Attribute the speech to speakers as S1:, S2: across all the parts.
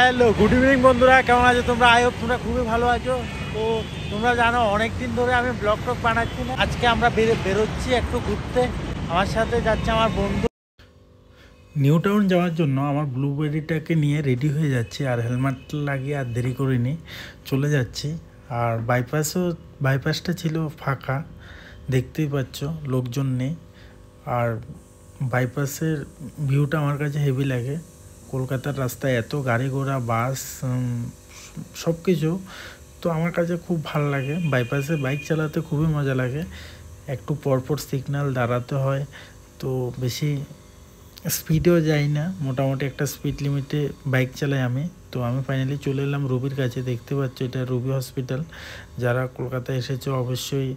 S1: Hello, good evening বন্ধুরা, কেমন আছো তোমরা? আই হোপ তোমরা খুবই ভালো আছো। তো তোমরা জানো অনেক দিন ধরে আমি ব্লগ টক বানাচ্ছি না। আজকে আমরা বেরোচ্ছি একটু ঘুরতে। আমার সাথে যাচ্ছে আমার বন্ধু। নিউ টাউন যাওয়ার জন্য আমার ব্লুবেরিটাকে নিয়ে রেডি হয়ে যাচ্ছি, আর হেলমেট লাগিয়ে আর দেরি করিনি, চলে যাচ্ছি। আর বাইপাসটা ছিল ফাঁকা, দেখতেই পাচ্ছ, লোকজন নেই। আর বাইপাসের ভিউটা আমার কাছে হেভি লাগে। কলকাতার রাস্তায় এত গাড়ি ঘোড়া, বাস, সব কিছু তো আমার কাছে খুব ভালো লাগে। বাইপাসে বাইক চালাতে খুবই মজা লাগে। একটু পরপর সিগন্যাল দাঁড়াতে হয়, তো বেশি স্পিডেও যাই না, মোটামুটি একটা স্পিড লিমিটে বাইক চালাই আমি। তো আমি ফাইনালি চলে এলাম রুবির কাছে। দেখতে পাচ্ছ এটা রুবি হসপিটাল। যারা কলকাতায় এসেছো অবশ্যই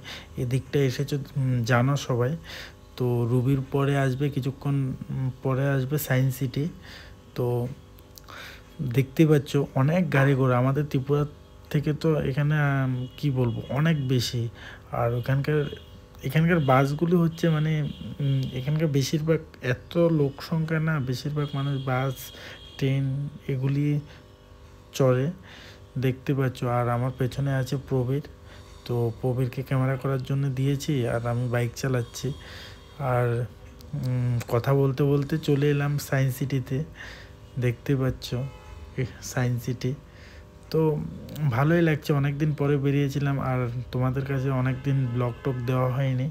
S1: এদিকটা এসেছো জানো সবাই। তো রুবির পরে আসবে, কিছুক্ষণ পরে আসবে সায়েন্স সিটি। তো দেখতে পাচ্ছ অনেক গাড়ি ঘোড়া, আমাদের ত্রিপুরা থেকে তো এখানে কি বলবো অনেক বেশি। আর এখানকার বাসগুলি হচ্ছে মানে এখানকার বেশিরভাগ এত লোক সংখ্যা না, বেশিরভাগ মানুষ বাস, ট্রেন এগুলি চড়ে, দেখতে পাচ্ছ। আর আমার পেছনে আছে প্রবীর। তো প্রবীরকে ক্যামেরা করার জন্য দিয়েছি, আর আমি বাইক চালাচ্ছি। আর কথা বলতে বলতে চলে এলাম সায়েন্স সিটিতে। দেখতে পাচ্ছ সায়েন্স সিটি। তো ভালোই লাগছে, অনেক দিন পরে বেরিয়েছিলাম, আর তোমাদের কাছে অনেক দিন ব্লগ টক দেওয়া হয়নি।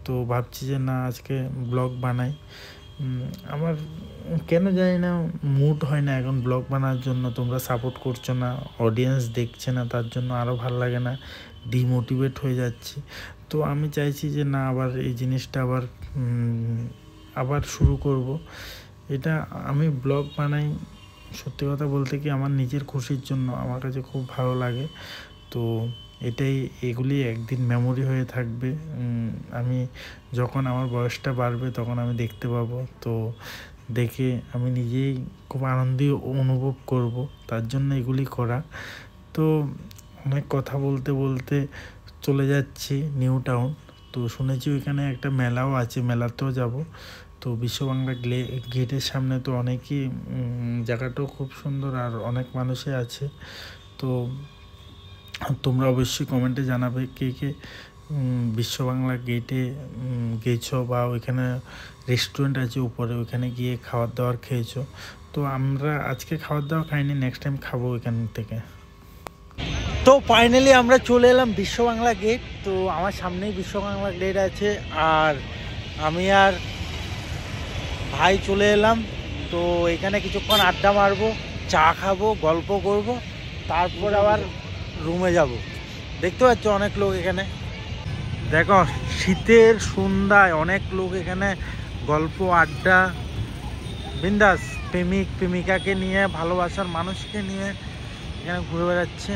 S1: তো ভাবছি যে না, আজকে ব্লগ বানাই। আমার কেন জানি না মুড হয় না এখন ব্লগ বানার জন্য। তোমরা সাপোর্ট করছো না, অডিয়েন্স দেখছে না, তার জন্য আরও ভালো লাগে না, ডিমোটিভেট হয়ে যাচ্ছি। তো আমি চাইছি যে না, আবার এই জিনিসটা আবার শুরু করব। এটা আমি ব্লগ বানাই সত্যি কথা বলতে কি আমার নিজের খুশির জন্য, আমার কাছে খুব ভালো লাগে। তো এগুলি একদিন মেমোরি হয়ে থাকবে। আমি যখন আমার বয়সটা বাড়বে তখন আমি দেখতে পাবো, তো দেখে আমি নিজেই খুব আনন্দ অনুভব করব, তার জন্য এগুলি করা। তো অনেক কথা বলতে বলতে চলে যাচ্ছি নিউ টাউন। তো শুনেছি ওইখানে একটা মেলাও আছে, মেলাতেও যাব। তো বিশ্ববাংলা গেটের সামনে তো অনেকই, জায়গাটাও খুব সুন্দর, আর অনেক মানুষই আছে। তো তোমরা অবশ্যই কমেন্টে জানাবে কে কে বিশ্ববাংলা গেটে গেছো, বা ওইখানে রেস্টুরেন্ট আছে উপরে, ওইখানে গিয়ে খাবার দাবার খেয়েছো। তো আমরা আজকে খাবার দাবার খাইনি, নেক্সট টাইম খাবো ওইখান থেকে। তো ফাইনালি আমরা চলে এলাম বিশ্ববাংলা গেট। তো আমার সামনেই বিশ্ববাংলা গেট আছে, আর আমি আর ভাই চলে এলাম। তো এখানে কিছুক্ষণ আড্ডা মারবো, চা খাবো, গল্প করব, তারপর আবার রুমে যাব। দেখতে পাচ্ছ অনেক লোক এখানে, দেখো শীতের সন্ধ্যায় অনেক লোক এখানে গল্প আড্ডা, বিন্দাস প্রেমিক প্রেমিকাকে নিয়ে, ভালোবাসার মানুষকে নিয়ে এখানে ঘুরে বেড়াচ্ছে।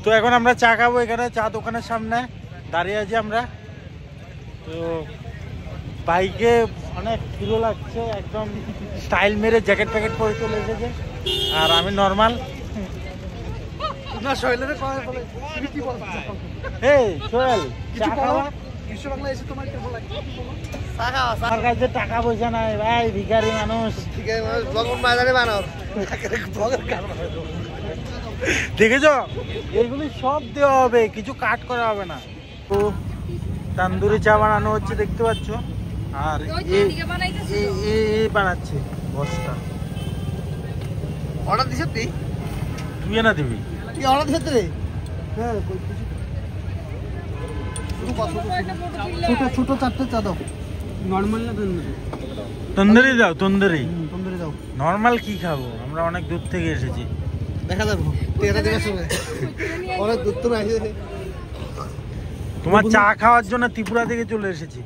S1: তো এখন আমরা চা খাবো, এখানে চা দোকানের সামনে দাঁড়িয়ে আছি আমরা। তো বাইকে অনেক হিরো লাগছে, একদম স্টাইল মেরে জ্যাকেট প্যাকেট পরে চলে এসেছে, আর আমি নর্মাল। আমার কাছে টাকা পয়সা নাই ভাই, ভিখারি মানুষ। দেখেছ, এগুলি সব দেওয়া হবে, কিছু কাট করা হবে না। তো তান্দুরি চা বানানো হচ্ছে, দেখতে পাচ্ছ। আর বানাচ্ছে বস্তা।
S2: অর্ডার দিছ
S1: তুই না দিবি,
S2: তুই অর্ডার দিছ রে? হ্যাঁ, ছোট চারটে চা দাও। নর্মাল না তন্দুরি?
S1: তন্দুরি দাও, তন্দুরি।
S2: তন্দুরি দাও।
S1: নর্মাল কি খাবো, আমরা অনেক দূর থেকে এসেছি।
S2: দেখা যাবো অনেক দূর থেকে আসে।
S1: তোমার চা খাওয়ার জন্য ত্রিপুরা থেকে চলে এসেছি।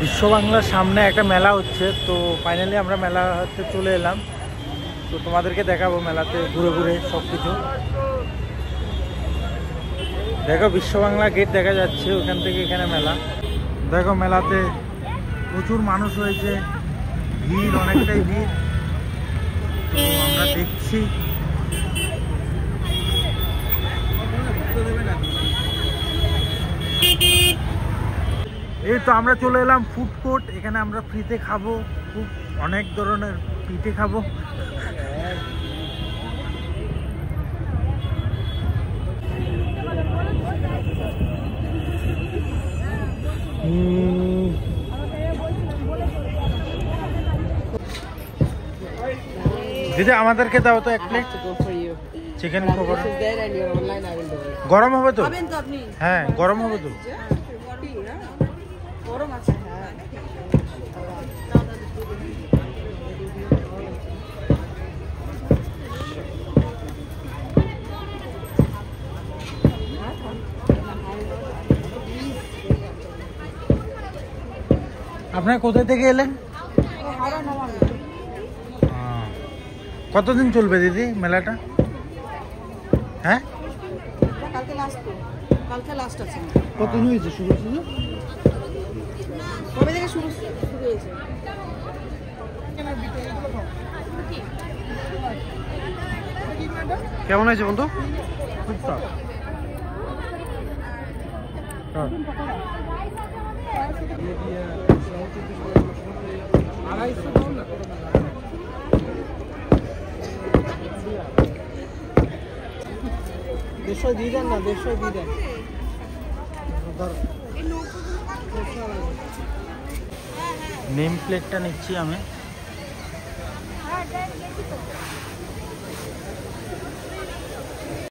S1: বিশ্ববাংলার সামনে একটা মেলা হচ্ছে, তো ফাইনালি আমরা মেলা হতে চলে এলাম। তো তোমাদেরকে দেখাবো মেলাতে ঘুরে ঘুরে সব কিছু। দেখো বিশ্ববাংলা গেট দেখা যাচ্ছে, ওখান থেকে এখানে মেলা। দেখো মেলাতে প্রচুর মানুষ হয়েছে, ভিড় অনেকটাই ভিড়। তো আমরা দেখছি। এই তো আমরা চলে এলাম ফুড কোর্ট, এখানে আমরা ফ্রিতে খাবো, খুব অনেক ধরনের পিঠে খাবো। দিদি আমাদেরকে দাও তো এক প্লেট চিকেন পকোড়া। গরম হবে তো? হ্যাঁ গরম হবে তো। আপনারা কোথা থেকে এলেন? কতদিন চলবে দিদি মেলাটা? হ্যাঁ
S2: কালকে লাস্ট আছে। কতদিন হয়েছে শুরু হয়েছে? কবে থেকে শুরু হয়েছে? কেমন হয়েছে বন্ধু?
S1: খুব টক।
S2: দেড়শো দিয়ে দেন না, 150 দিয়ে দেন।
S1: নেম প্লেটটা নিচ্ছি আমি।